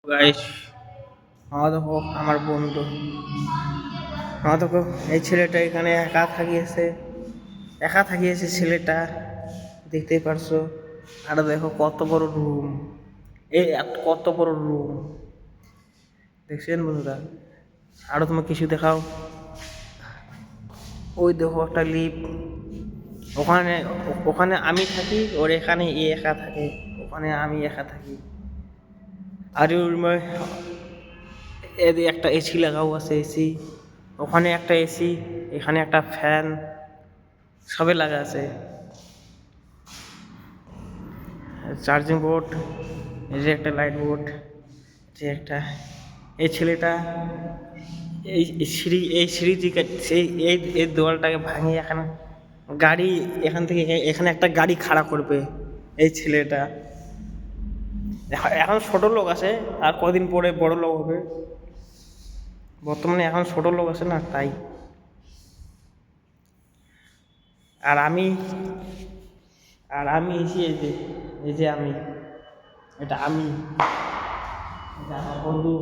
Guys, দেখো আমার বন্ধু। দেখো এই ছেলেটা এখানে একা থাকিয়েছে ছেলেটা, দেখতেই পারছো। আর দেখো কত বড় রুম, কত বড় রুম দেখছেন বন্ধুরা। আরো তোমার কিছু দেখাও। ওই দেখো একটা লিফট, ওখানে ওখানে আমি থাকি, ওর এখানে একা থাকে, ওখানে আমি একা থাকি। আর ওই রুমে এদের একটা এসি লাগাও আছে, এসি ওখানে একটা এসি, এখানে একটা ফ্যান, সবে লাগা আছে। চার্জিং বোর্ড, এই যে একটা লাইট বোর্ড, যে একটা এই ছেলেটা এই সিঁড়ি থেকে সেই এই দেওয়ালটাকে ভাঙিয়ে এখানে গাড়ি, এখান থেকে এখানে একটা গাড়ি খাড়া করবে এই ছেলেটা। এখন ছোট লোক আছে, আর কদিন পরে বড় লোক হবে। বর্তমানে এখন ছোট লোক আছে না, তাই। আর আমি আর আমি এসে এই যে আমি, এটা আমি, এটা আমার বন্ধু।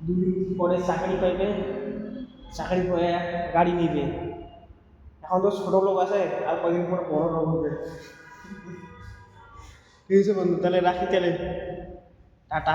দুদিন পরে চাকরি পাইবে, চাকরি করে গাড়ি নিবে। এখন তো ছোট লোক আছে, আর কদিন পরে বড় লোক হবে। ঠিক আছে বন্ধু, তাহলে রাখি, তাহলে টাটা।